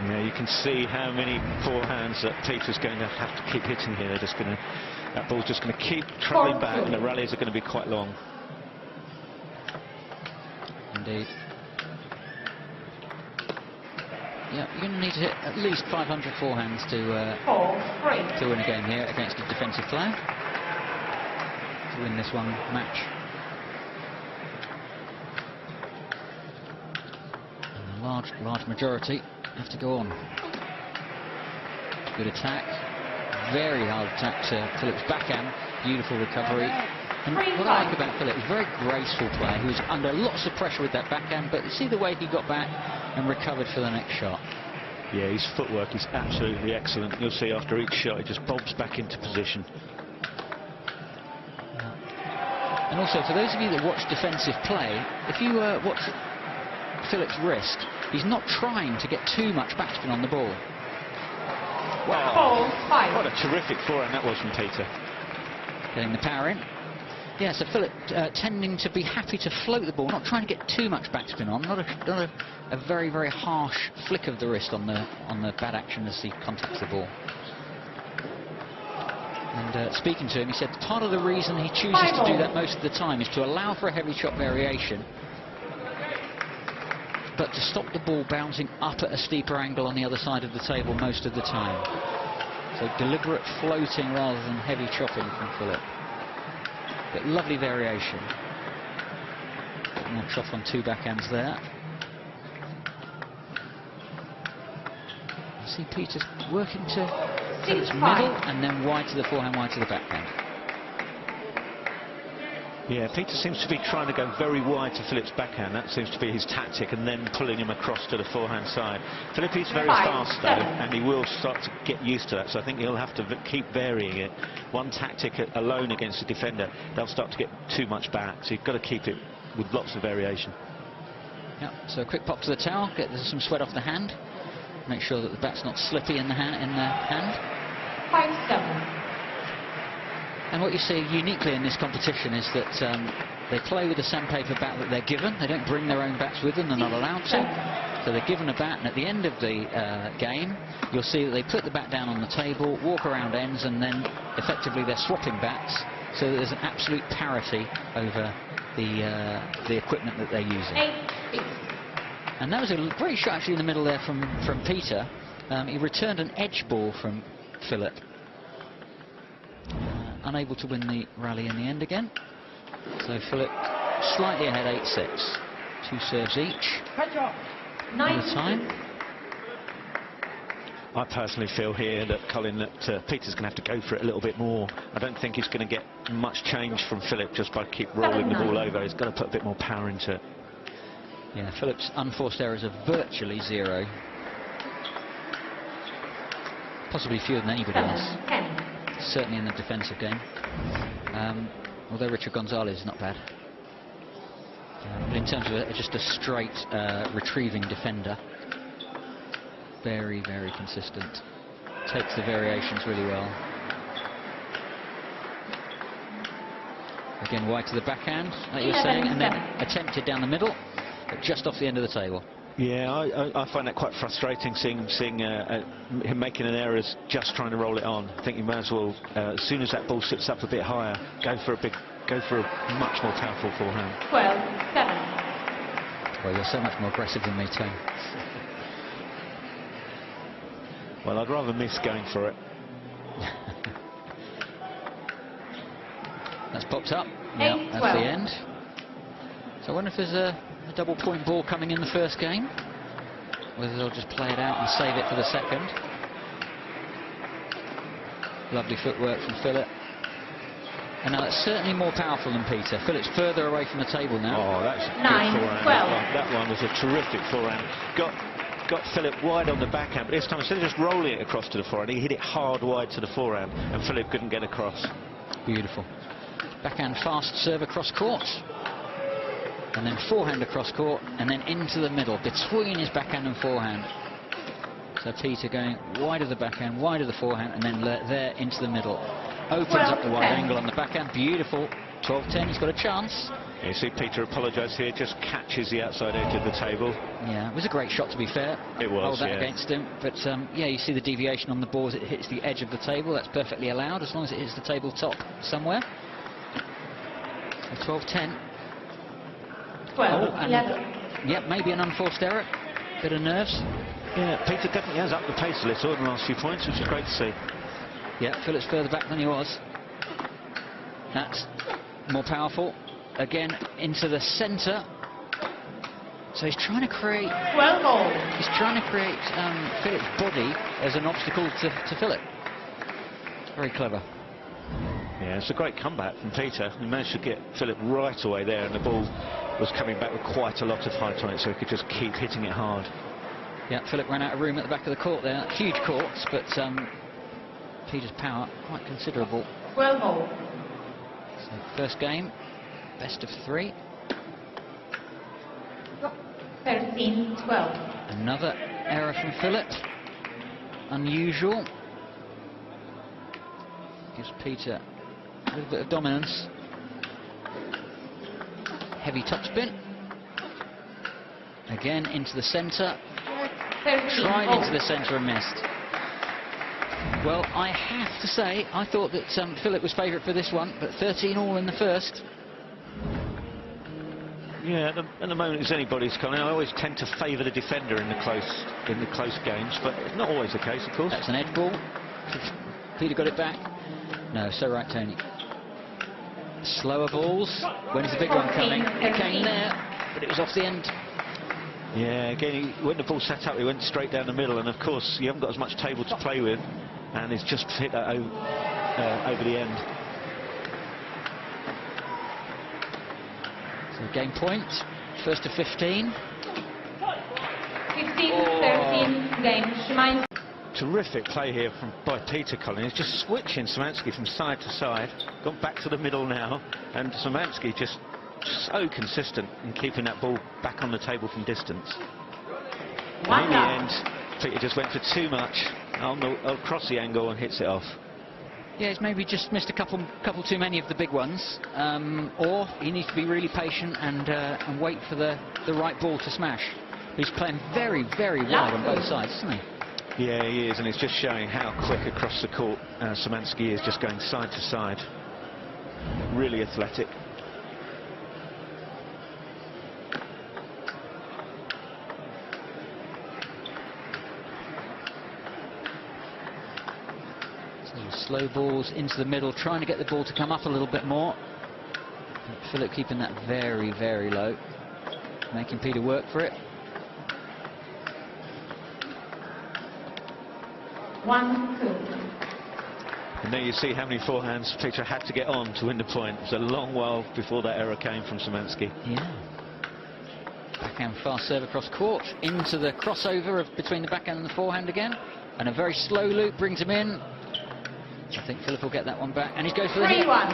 Yeah, you can see how many forehands that Peter's going to have to keep hitting here. They're just going to, that ball's just going to keep travelling back, and the rallies are going to be quite long. Indeed. Yeah, you're going to need to hit at least 500 forehands to win a game here against a defensive player, to win this one match. And a large majority have to go on. Good attack. Very hard attack to Philip's backhand. Beautiful recovery. And what I like about Philip, he's a very graceful player. He was under lots of pressure with that backhand, but you see the way he got back and recovered for the next shot. Yeah, his footwork is absolutely excellent. You'll see after each shot, he just bobs back into position. And also, for those of you that watch defensive play, if you watch Philip's wrist, he's not trying to get too much backspin on the ball. Wow, what a terrific forehand that was from Peter. Getting the power in. Yeah, so Philip tending to be happy to float the ball, not trying to get too much backspin on, not a very, very harsh flick of the wrist on the bad action as he contacts the ball. And speaking to him, he said part of the reason he chooses to do that most of the time is to allow for a heavy shot variation, but to stop the ball bouncing up at a steeper angle on the other side of the table most of the time. So deliberate floating rather than heavy chopping from Philip. But lovely variation. More chop on two backhands there. You see Peter's working to Philip's middle and then wide to the forehand, wide to the backhand. Yeah, Peter seems to be trying to go very wide to Philip's backhand. That seems to be his tactic, and then pulling him across to the forehand side. Philip is very fast though, and he will start to get used to that, so I think he'll have to keep varying it. One tactic alone against a defender, they'll start to get too much back, so you've got to keep it with lots of variation. Yeah, so a quick pop to the towel, get some sweat off the hand, make sure that the bat's not slippy in the hand. 5-7. And what you see uniquely in this competition is that they play with the sandpaper bat that they're given. They don't bring their own bats with them, they're not allowed to. So they're given a bat, and at the end of the game, you'll see that they put the bat down on the table, walk around ends, and then effectively they're swapping bats, so that there's an absolute parity over the equipment that they're using. And that was a great shot actually in the middle there from Peter. He returned an edge ball from Philip. Unable to win the rally in the end again. So Philip slightly ahead, 8-6. Two serves each. Another time. I personally feel here that, Colin, that Peter's going to have to go for it a little bit more. I don't think he's going to get much change from Philip just by keep rolling the ball over. He's got to put a bit more power into it. Yeah, Philip's unforced errors are virtually zero. Possibly fewer than anybody else. Certainly in the defensive game. Although Richard Gonzalez is not bad. But in terms of just a straight retrieving defender, very, very consistent. Takes the variations really well. Again, wide to the backhand, like you're saying, and then attempted down the middle, but just off the end of the table. Yeah, I find that quite frustrating, seeing him making an error, just trying to roll it on. I think you may as well, as soon as that ball sits up a bit higher, go for a much more powerful forehand. 12-7. Well, you're so much more aggressive than me, Tony. Well, I'd rather miss going for it. That's popped up. Yeah, that's the end. So I wonder if there's a double point ball coming in the first game, whether they'll just play it out and save it for the second. Lovely footwork from Philip. And now that's certainly more powerful than Peter. Philip's further away from the table now. Oh, that's a good forehand. That one was a terrific forehand. Got Philip wide on the backhand, but this time instead of just rolling it across to the forehand, he hit it hard wide to the forehand, and Philip couldn't get across. Beautiful. Backhand fast serve across court. And then forehand across court, and then into the middle, between his backhand and forehand. So Peter going wide of the backhand, wide of the forehand, and then there into the middle. Opens up the wide angle on the backhand. Beautiful. 12-10, he's got a chance. You see Peter apologise here, just catches the outside edge of the table. Yeah, it was a great shot, to be fair. It was, Hold that yeah. against him. But yeah, you see the deviation on the ball as it hits the edge of the table. That's perfectly allowed, as long as it hits the table top somewhere. So 12-10. 12-11. Yeah, maybe an unforced error. Bit of nerves. Yeah, Peter definitely has upped the pace a little in the last few points, which is great to see. Yeah, Phillips further back than he was. That's more powerful. Again, into the centre. So he's trying to create... 12 all. He's trying to create Philip's body as an obstacle to Philip. Very clever. Yeah, it's a great comeback from Peter. He managed to get Philip right away there, and the ball was coming back with quite a lot of height on it, so he could just keep hitting it hard. Yeah, Philip ran out of room at the back of the court there. Huge courts, but Peter's power quite considerable. 12 all. So first game, best of 3. 13-12. Another error from Philip. Unusual. Gives Peter a little bit of dominance. Heavy topspin. Again into the centre. Tried into the centre and missed. Well, I have to say, I thought that Philip was favourite for this one, but 13 all in the first. Yeah, at the moment it's anybody's coming. I always tend to favour the defender in the close games, but not always the case, of course. That's an edge ball. Peter got it back. No, so right, Tony. Slower balls. When's the big one coming? It came there, but it was off the end. Yeah, again, when the ball set up, he went straight down the middle, and of course you haven't got as much table to play with, and he's just hit that over the end. So game point, first to 15. 15-13 game. Szymanski. Terrific play here by Peter, Colin. He's just switching Szymanski from side to side. Gone back to the middle now, and Szymanski just so consistent in keeping that ball back on the table from distance. And in the end, Peter just went for too much across the angle and hits it off. Yeah, he's maybe just missed a couple too many of the big ones, or he needs to be really patient and wait for the right ball to smash. He's playing very, very wide on both sides, isn't he? Yeah, he is, and it's just showing how quick across the court Szymanski is, just going side to side. Really athletic. Slow balls into the middle, trying to get the ball to come up a little bit more. But Philip keeping that very, very low, making Peter work for it. 1-2. And there you see how many forehands Peter had to get on to win the point. It was a long while before that error came from Szymanski. Yeah. Backhand fast serve across court, into the crossover between the backhand and the forehand again. And a very slow loop brings him in. I think Philip will get that one back, and he goes for the hit. 3-1.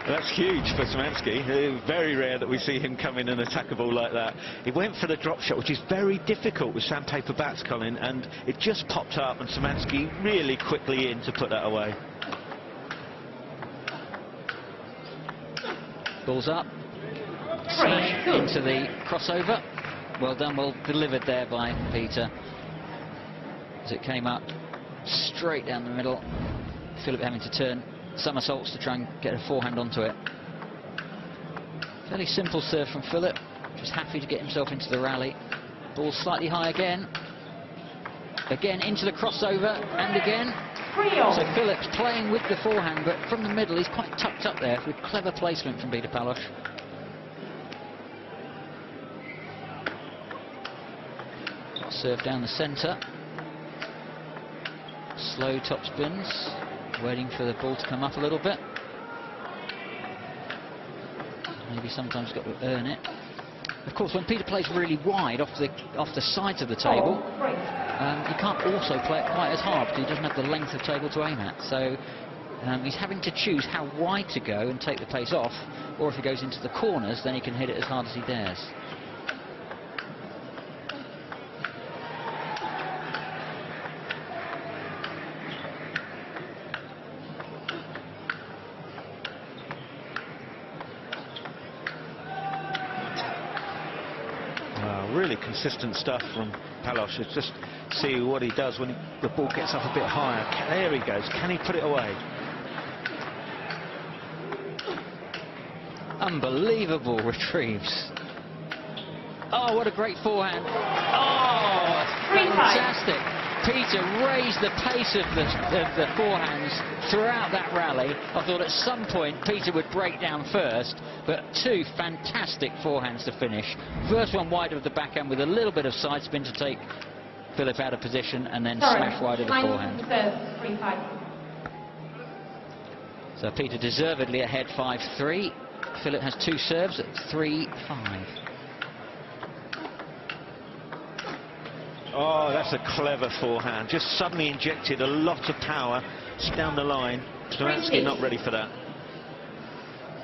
That's huge for Szymanski. Very rare that we see him come in and attack a ball like that. He went for the drop shot, which is very difficult with sandpaper bats, Colin, and it just popped up, and Szymanski really quickly in to put that away. Ball's up. Smash into the crossover. Well done, well delivered there by Peter. As it came up straight down the middle. Philip having to turn somersaults to try and get a forehand onto it. Fairly simple serve from Philip, just happy to get himself into the rally. Ball slightly high again. Again into the crossover, and again. So Philip's playing with the forehand, but from the middle he's quite tucked up there with clever placement from Peter Palos. Serve down the centre. Slow top spins, waiting for the ball to come up a little bit. Maybe sometimes got to earn it. Of course, when Peter plays really wide off the sides of the table, you can't also play it quite as hard because he doesn't have the length of table to aim at. So he's having to choose how wide to go and take the pace off, or if he goes into the corners, then he can hit it as hard as he dares. consistent stuff from Palos. It's just see what he does when the ball gets up a bit higher. There he goes. Can he put it away? Unbelievable retrieves. Oh, what a great forehand. Oh, fantastic. Peter raised the pace of the forehands throughout that rally. I thought at some point Peter would break down first, but two fantastic forehands to finish. First one wide of the backhand with a little bit of side spin to take Philip out of position, and then smash wide of the forehand. So Peter deservedly ahead 5-3. Philip has two serves at 3-5. Oh, that's a clever forehand. Just suddenly injected a lot of power down the line. Szymanski not ready for that.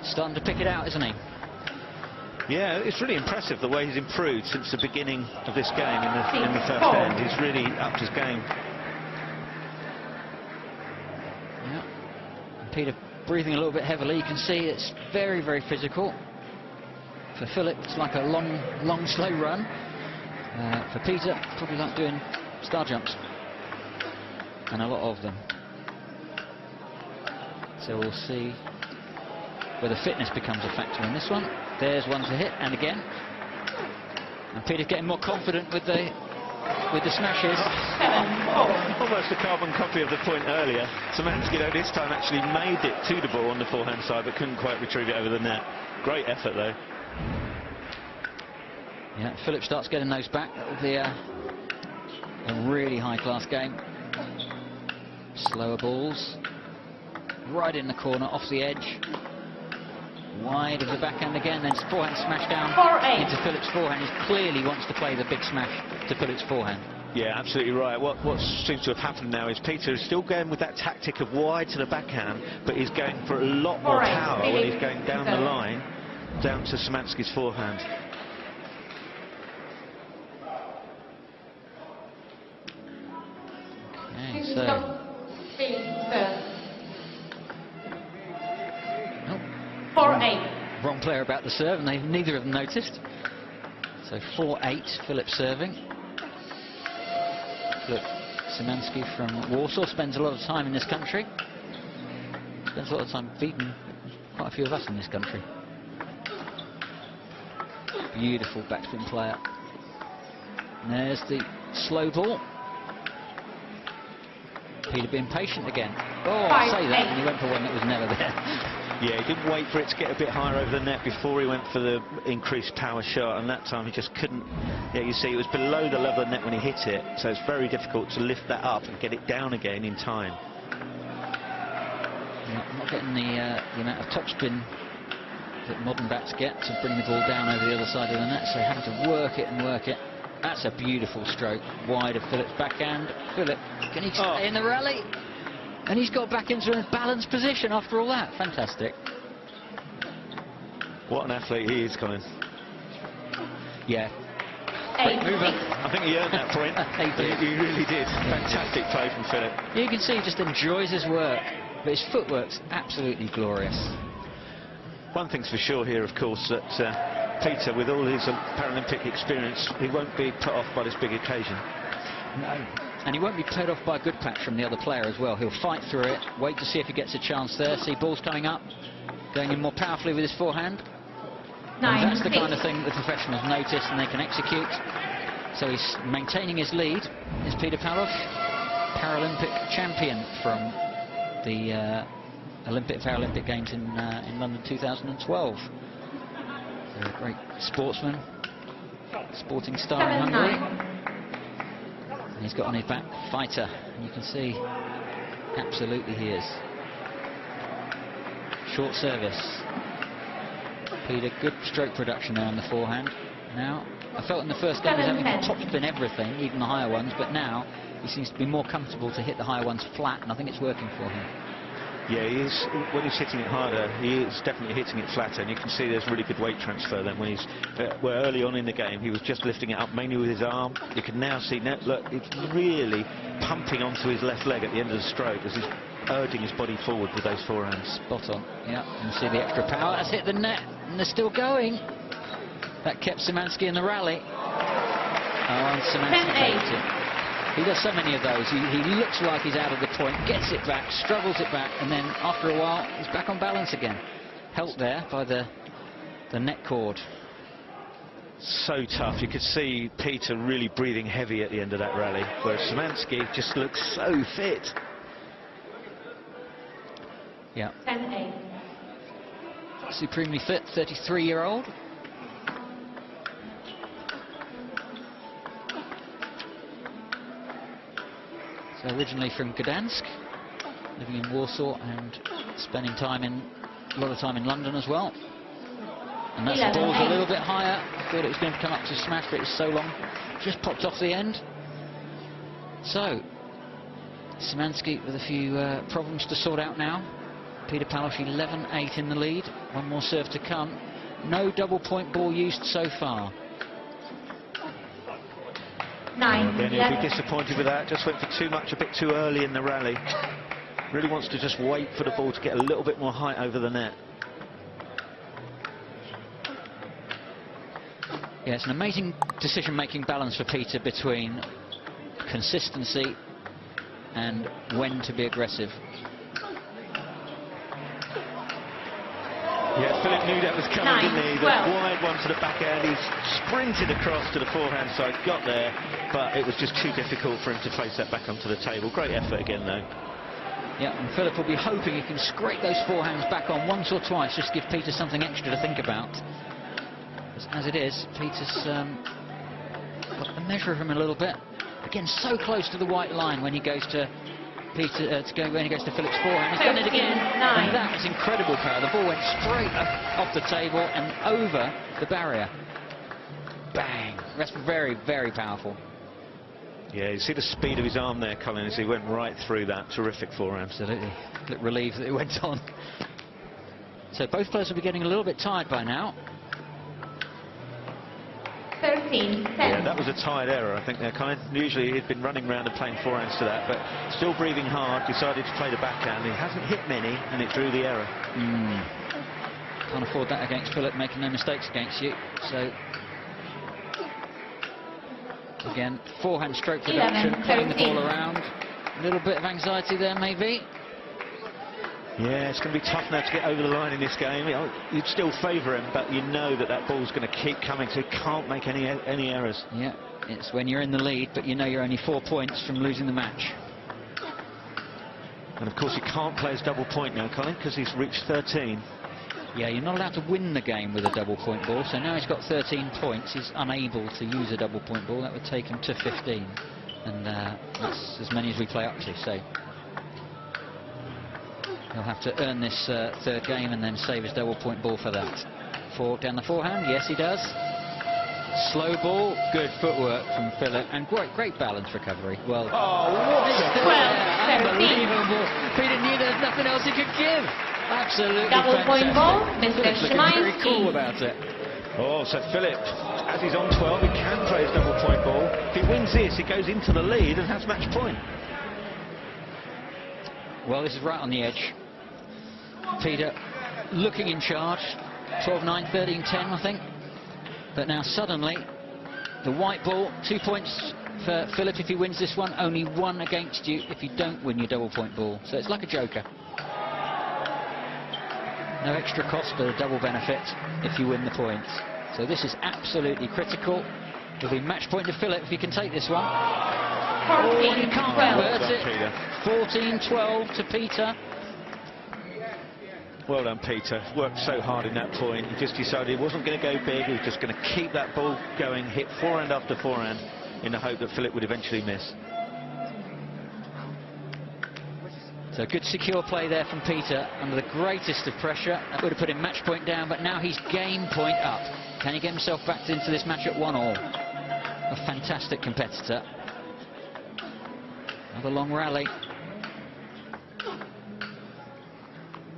Starting to pick it out, isn't he? Yeah, it's really impressive the way he's improved since the beginning of this game in the first end. He's really upped his game. Yeah. And Peter breathing a little bit heavily. You can see it's very, very physical. For Philip, it's like a long, slow run. For Peter, probably like doing star jumps, and a lot of them. So we'll see whether fitness becomes a factor in this one. There's one to hit, and again. And Peter's getting more confident with the smashes. Almost a carbon copy of the point earlier. Szymanski, though, this time actually made it to the ball on the forehand side, but couldn't quite retrieve it over the net. Great effort, though. Yeah, Philip starts getting those back. That'll be a really high-class game. Slower balls. Right in the corner, off the edge. Wide of the backhand again, then forehand smash down into Philip's forehand. He clearly wants to play the big smash to Philip's forehand. Yeah, absolutely right. What seems to have happened now is Peter is still going with that tactic of wide to the backhand, but he's going for a lot more power when he's going down the line, down to Szymanski's forehand. Okay, so... Wrong player about the serve, and neither of them noticed. So 4-8, Philip serving. Philip Szymanski from Warsaw spends a lot of time in this country. Spends a lot of time beating quite a few of us in this country. Beautiful backspin player. And there's the slow ball. Peter being patient again. Oh, I say that, and he went for one that was never there. Yeah, he didn't wait for it to get a bit higher over the net before he went for the increased power shot, and that time he just couldn't. Yeah, you see, it was below the level of the net when he hit it, so it's very difficult to lift that up and get it down again in time. Yeah, not getting the amount of topspin that modern bats get to bring the ball down over the other side of the net, so having to work it and work it. That's a beautiful stroke, wide of Philip's backhand. Philip, can he stay in the rally? And he's got back into a balanced position after all that. Fantastic. What an athlete he is, Colin. Yeah. I think he earned that point. He really did. Fantastic play from Philip. You can see he just enjoys his work, but his footwork's absolutely glorious. One thing's for sure here, of course, that Peter, with all his Paralympic experience, he won't be put off by this big occasion. No. And he won't be put off by a good patch from the other player as well. He'll fight through it, wait to see if he gets a chance there. See balls coming up, going in more powerfully with his forehand. And that's the kind of thing that the professionals notice and they can execute. So he's maintaining his lead. Is Peter Palos, Paralympic champion from the Paralympic Games in London 2012. So a great sportsman, sporting star in Hungary. And he's got on his back fighter, and you can see absolutely he is. Short service. Peter, good stroke production there on the forehand. Now, I felt in the first game he was having to topspin everything, even the higher ones, but now he seems to be more comfortable to hit the higher ones flat, and I think it's working for him. Yeah, he is. When he's hitting it harder, he is definitely hitting it flatter, and you can see there's really good weight transfer then. When he's where early on in the game he was just lifting it up mainly with his arm. You can now see, look, it's really pumping onto his left leg at the end of the stroke as he's urging his body forward with those forehands. Spot on. Yeah, and see the extra power. That's hit the net, and they're still going. That kept Szymanski in the rally. Oh, and Szymanski takes it. He does so many of those. He looks like he's out of the point, gets it back, struggles it back, and then after a while, he's back on balance again. Helped there by the neck cord. So tough. You could see Peter really breathing heavy at the end of that rally, whereas Szymanski just looks so fit. Yeah. 10-8. Supremely fit, 33-year-old. So originally from Gdansk, living in Warsaw and spending a lot of time in London as well. And that ball's a little bit higher. I thought it was going to come up to smash, but it's so long. Just popped off the end. So, Szymanski with a few problems to sort out now. Peter Palos 11-8 in the lead. One more serve to come. No double point ball used so far. 9. Then he'll be disappointed with that. Just went for too much, a bit too early in the rally. Really wants to just wait for the ball to get a little bit more height over the net. Yeah, it's an amazing decision-making balance for Peter between consistency and when to be aggressive. Yeah, Philip knew that was coming, didn't he? The wide one to the backhand. He's sprinted across to the forehand side, got there, but it was just too difficult for him to place that back onto the table. Great effort again, though. Yeah, and Philip will be hoping he can scrape those forehands back on once or twice, just give Peter something extra to think about. As it is, Peter's got the measure of him a little bit. Again, so close to the white line when he goes to when he goes to Philip's forehand. He's done it again, and that was incredible power. The ball went straight off the table and over the barrier. Bang! That's very, very powerful. Yeah, you see the speed of his arm there, Colin, as he went right through that. Terrific forehand. Absolutely. Look relieved that it went on. So both players will be getting a little bit tired by now. 13-10. Yeah, that was a tired error, I think. They're kind of, usually he'd been running around and playing forehands to that, but still breathing hard, decided to play the backhand. He hasn't hit many, and it drew the error. Can't afford that against Philip, making no mistakes against you. So, again, forehand stroke reduction, playing the ball around. A little bit of anxiety there, maybe. Yeah, it's going to be tough now to get over the line in this game. You'd still favour him, but you know that that ball's going to keep coming, so he can't make any errors. Yeah, it's when you're in the lead, but you know you're only 4 points from losing the match. And of course he can't play his double point now, Colin, because he's reached 13. Yeah, you're not allowed to win the game with a double point ball, so now he's got 13 points. He's unable to use a double point ball. That would take him to 15, and that's as many as we play up to, so he'll have to earn this third game and then save his double point ball for that. Fork down the forehand, yes he does. Slow ball, good footwork from Philip, and great balance recovery. Well, unbelievable. Peter knew there's nothing else he could give. Absolutely double fantastic. point ball, Mr. Szymanski. Very cool about it. Oh, so Philip, as he's on 12, he can play his double point ball. If he wins this, he goes into the lead and has match point. Well, this is right on the edge. Peter looking in charge, 12-9, 13-10, I think. But now suddenly, the white ball, 2 points for Philip if he wins this one, only 1 against you if you don't win your double point ball. So it's like a joker. No extra cost, but a double benefit if you win the points. So this is absolutely critical. It'll be match point to Philip if he can take this one. 14-12. He can't convert it. 14-12 to Peter. Well done, Peter. Worked so hard in that point. He just decided he wasn't going to go big. He was just going to keep that ball going, hit forehand after forehand, in the hope that Philip would eventually miss. So good secure play there from Peter under the greatest of pressure. That would have put him match point down, but now he's game point up. Can he get himself back into this match at 1-all? A fantastic competitor. Another long rally.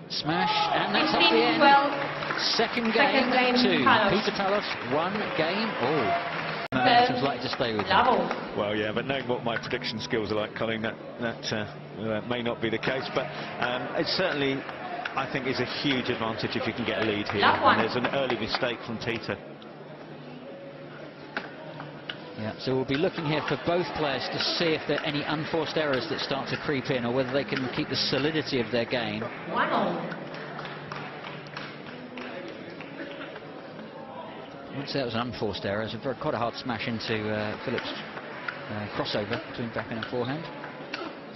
Smash, and that's off the end. 15-12. Second game to Palos. Peter Palos. 1 game all. Momentum's likely to stay with him. Well, yeah, but knowing what my prediction skills are like, Colin, that may not be the case. But it certainly, I think, is a huge advantage if you can get a lead here. And there's an early mistake from Peter. Yeah, so we'll be looking here for both players to see if there are any unforced errors that start to creep in, or whether they can keep the solidity of their game. 1-0. I wouldn't say that was an unforced error. It was quite a hard smash into Philip's crossover between backhand and forehand.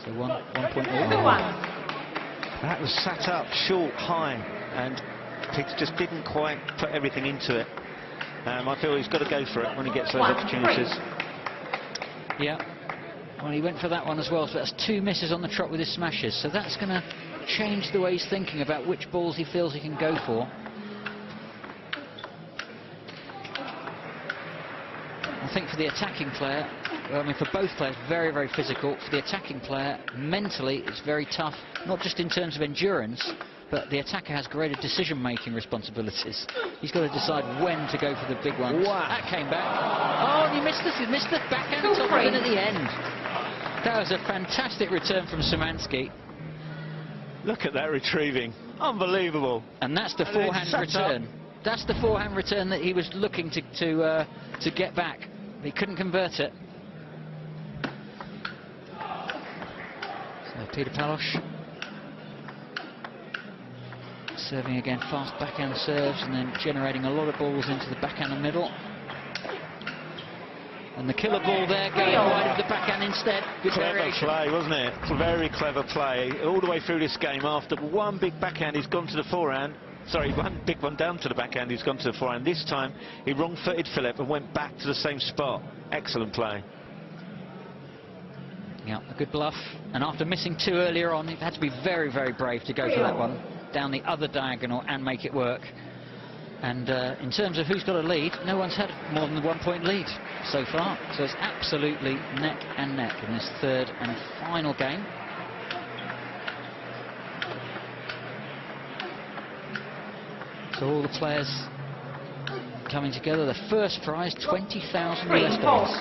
So one point all. 2-1. That was sat up short, high, and Peter just didn't quite put everything into it. I feel he's got to go for it when he gets those opportunities. Yeah, well, he went for that one as well, so that's 2 misses on the trot with his smashes. So that's going to change the way he's thinking about which balls he feels he can go for. I think for the attacking player, well, I mean for both players, very, very physical. For the attacking player, mentally it's very tough, not just in terms of endurance, but the attacker has greater decision-making responsibilities. He's got to decide when to go for the big ones. Wow. That came back. Oh, and he missed the backhand top spin at the end. That was a fantastic return from Szymanski. Look at that retrieving. Unbelievable. And that's the forehand return. That's the forehand return that he was looking to get back. He couldn't convert it. So Peter Palos serving again, fast backhand serves, and then generating a lot of balls into the backhand and middle. And the killer ball there going wide of the backhand instead. Good Clever variation. play, wasn't it? Very clever play. All the way through this game, after one big backhand, he's gone to the forehand. Sorry, one big one down to the backhand, he's gone to the forehand. This time, he wrong-footed Philip and went back to the same spot. Excellent play. Yeah, a good bluff. And after missing 2 earlier on, he had to be very, very brave to go for that one down the other diagonal and make it work. And in terms of who's got a lead, no one's had more than the 1-point lead so far. So it's absolutely neck and neck in this third and final game. So all the players coming together. The first prize, 20,000 US dollars.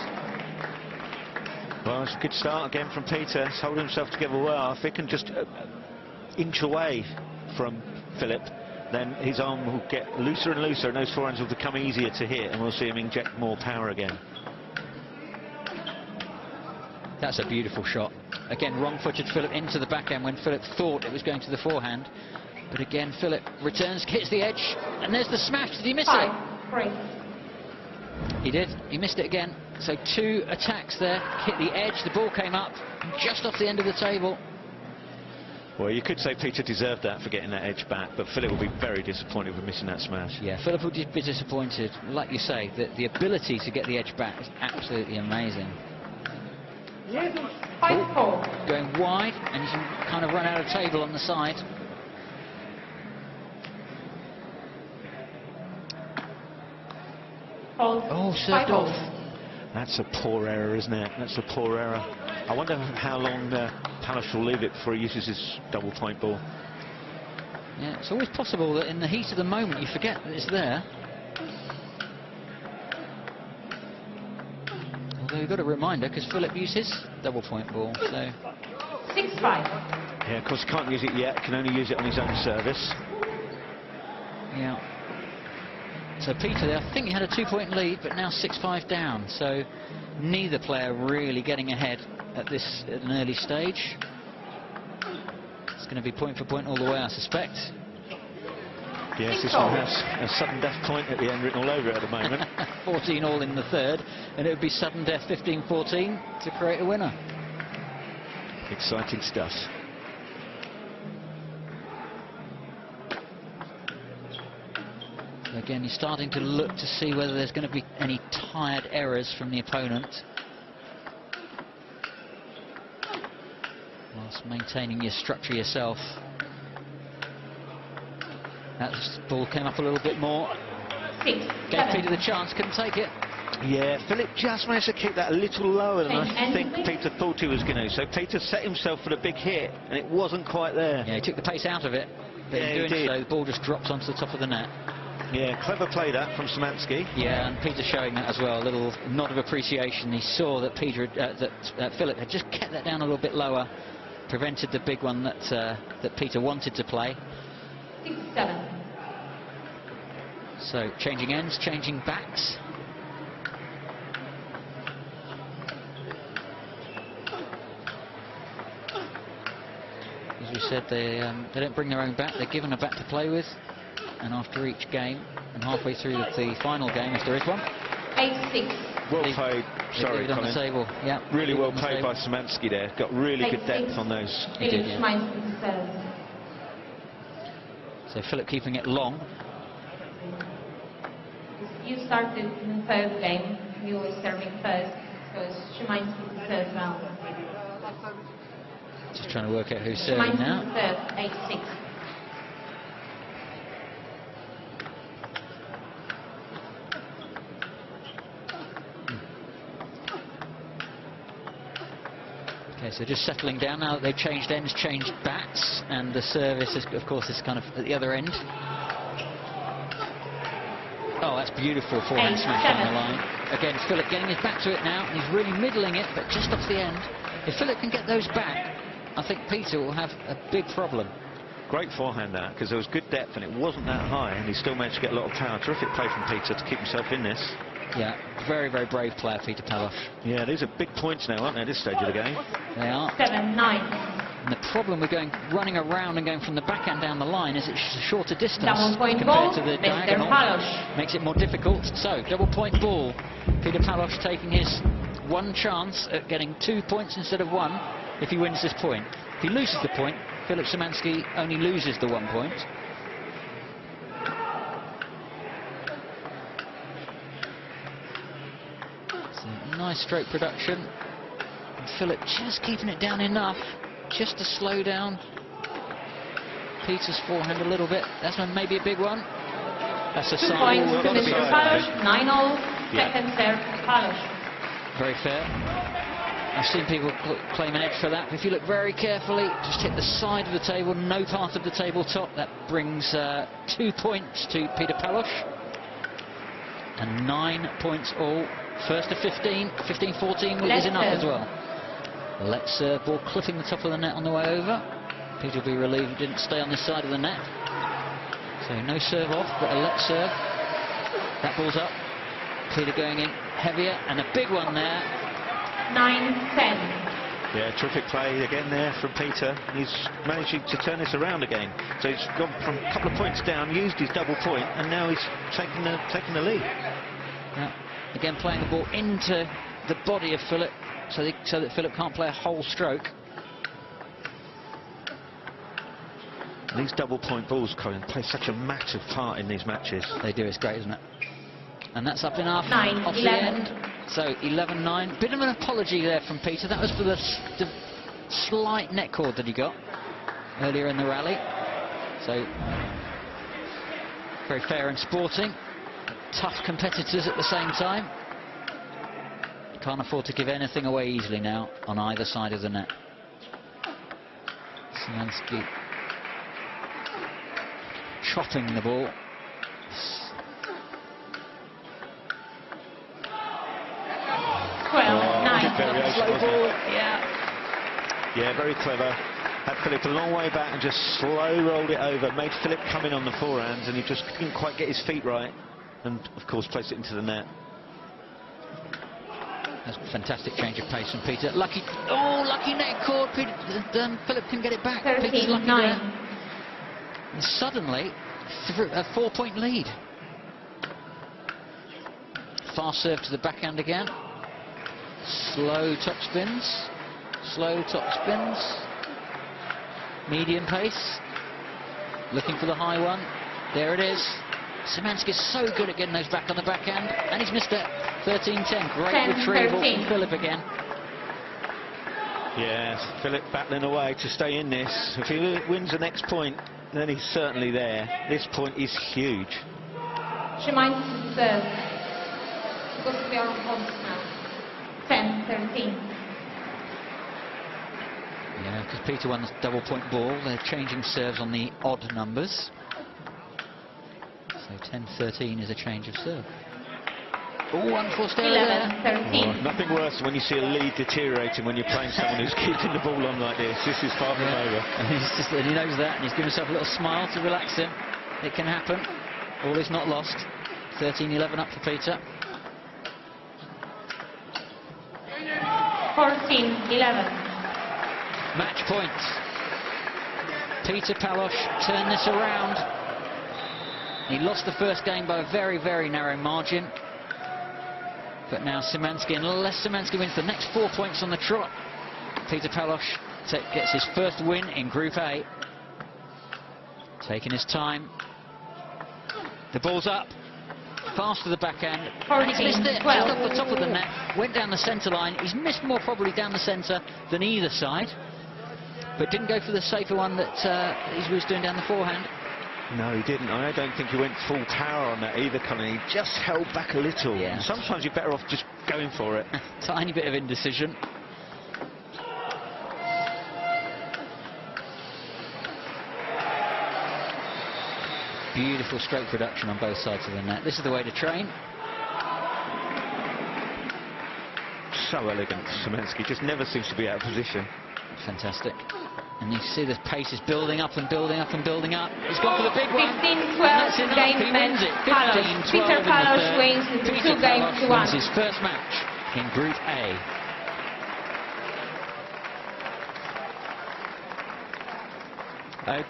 Well, it's a good start again from Peter. He's holding himself together well. If he can just inch away from Philip, then his arm will get looser and looser, and those forehands will become easier to hit, and we'll see him inject more power again. That's a beautiful shot. Again, wrong-footed Philip into the backhand when Philip thought it was going to the forehand. But again, Philip returns, hits the edge, and there's the smash. Did he miss it? 5-3. He did. He missed it again. So 2 attacks there. Hit the edge. The ball came up just off the end of the table. Well, you could say Peter deserved that for getting that edge back, but Philip will be very disappointed with missing that smash. Yeah, Philip will be disappointed. Like you say, the ability to get the edge back is absolutely amazing. 5-4. Going wide, and you can kind of run out of table on the side. Oh, served off. That's a poor error, isn't it? That's a poor error. I wonder how long Palos will leave it before he uses his double-point ball. Yeah, it's always possible that in the heat of the moment you forget that it's there. Although you've got a reminder, because Philip used his double-point ball, so... 6-5. Yeah, of course, can't use it yet. Can only use it on his own service. Yeah. So Peter there, I think he had a 2-point lead, but now 6-5 down. So neither player really getting ahead at an early stage. It's going to be point for point all the way, I suspect. Yes, this one has a sudden death point at the end written all over it at the moment. 14 all in the third, and it would be sudden death 15-14 to create a winner. Exciting stuff. Again, he's starting to look to see whether there's going to be any tired errors from the opponent, whilst maintaining your structure yourself. That ball came up a little bit more. 6, Gave 7. Peter the chance, couldn't take it. Yeah, Philip just managed to keep that a little lower than I think Peter thought he was going to. So Peter set himself for the big hit, and it wasn't quite there. Yeah, he took the pace out of it, but Yeah, in doing he did. so, the ball just drops onto the top of the net. Yeah, clever play that from Szymanski. Yeah, and Peter showing that as well, a little nod of appreciation. He saw that Philip had just kept that down a little bit lower, prevented the big one that Peter wanted to play. 6-7. So changing ends, changing backs. you said, they don't bring their own bat. They're given a bat to play with, and after each game, and halfway through the final game, if there is one. 8-6. Well played. Sorry, on the Colin. table. Yeah. Really well played by Szymanski there. Got really good depth on those. He did, yeah. Szymanski serve. So Philip keeping it long. You started in the third game. You were serving first, so it's Szymanski to serve now. Just trying to work out who's serving now. Szymanski to serve, 8-6. Okay, so just settling down now that they've changed ends, changed bats, and the service, of course, is kind of at the other end. Oh, that's beautiful forehand smash down the line. Again, Philip getting his back to it now, and he's really middling it, but just off the end. If Philip can get those back, I think Peter will have a big problem. Great forehand that, because there was good depth and it wasn't that high, and he still managed to get a lot of power. Terrific play from Peter to keep himself in this. Yeah, very, very brave player, Peter Palos. Yeah, these are big points now, aren't they, at this stage of the game? They are. 7-9. And the problem with running around and going from the backhand down the line is it's a shorter distance Double point compared ball, to the Mr. diagonal. Palos. Makes it more difficult. So, double point ball. Peter Palos taking his one chance at getting 2 points instead of 1 if he wins this point. If he loses the point, Philip Szymanski only loses the 1 point. So, nice stroke production. And Philip just keeping it down enough just to slow down Peter's forehand a little bit. That's maybe a big one. That's a 2 sign. points to Mr. Palos. 9-0. Second serve, Palos. Very fair. I've seen people claim an edge for that. If you look very carefully, just hit the side of the table, no part of the tabletop. That brings 2 points to Peter Palos. And 9 points all. First to 15, 15-14 is enough as well. Let's serve ball clipping the top of the net on the way over. Peter will be relieved he didn't stay on this side of the net. So no serve off, but a let serve. That ball's up. Peter going in heavier, and a big one there. 9-10. Yeah, terrific play again there from Peter. He's managing to turn this around again. So he's gone from a couple of points down, used his double point, and now he's taking the lead. Yeah. Again, playing the ball into the body of Philip, so that Philip can't play a whole stroke. These double point balls, Colin, play such a massive part in these matches. They do, it's great, isn't it? And that's up enough 9, off 11. the end. So 11-9. Bit of an apology there from Peter. That was for the slight net cord that he got earlier in the rally. So very fair and sporting. Tough competitors at the same time. Can't afford to give anything away easily now on either side of the net. Szymanski chopping the ball. Slow ball. Yeah, very clever. Had Philip a long way back and just slow rolled it over. Made Philip come in on the forehands, and he just couldn't quite get his feet right. And of course, placed it into the net. That's a fantastic change of pace from Peter. Lucky net cord. Philip can get it back. 13, Peter's lucky 9. there. And suddenly, a 4-point lead. Fast serve to the backhand again. Slow top spins. Slow top spins. Medium pace. Looking for the high one. There it is. Szymanski's so good at getting those back on the backhand, and he's missed it. 13-10. Great 10, retrieval 13. from Philip again. Yes, Philip battling away to stay in this. If he wins the next point, then he's certainly there. This point is huge. Szymanski serve. Goes to your points now. 10-13. Yeah, because Peter won the double point ball. They're changing serves on the odd numbers. So 10-13 is a change of serve. Oh, unforced error there. 11-13. Oh, nothing worse when you see a lead deteriorating when you're playing someone who's keeping the ball on like this. This is far from over. And he knows that, and he's giving himself a little smile to relax him. It can happen. All is not lost. 13-11 up for Peter. 14-11. Match point. Peter Palos turned this around. He lost the first game by a very, very narrow margin. But now Szymanski, unless Szymanski wins the next 4 points on the trot, Peter Palos gets his first win in Group A. Taking his time. The ball's up. Fast to the backhand. And he's missed it. Just off the top of the net. Went down the centre line. He's missed more probably down the centre than either side. But didn't go for the safer one that he was doing down the forehand. No, he didn't. I don't think he went full power on that either, Colin. He just held back a little. Yeah. Sometimes you're better off just going for it. Tiny bit of indecision. Beautiful stroke production on both sides of the net. This is the way to train. So elegant, Szymanski. Just never seems to be out of position. Fantastic. And you see the pace is building up and building up and building up. He's gone for the big one. 15-12 game match. Palos. Peter Palos wins the 2 games to 1. Wins his first match in Group A.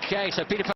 Okay, so Peter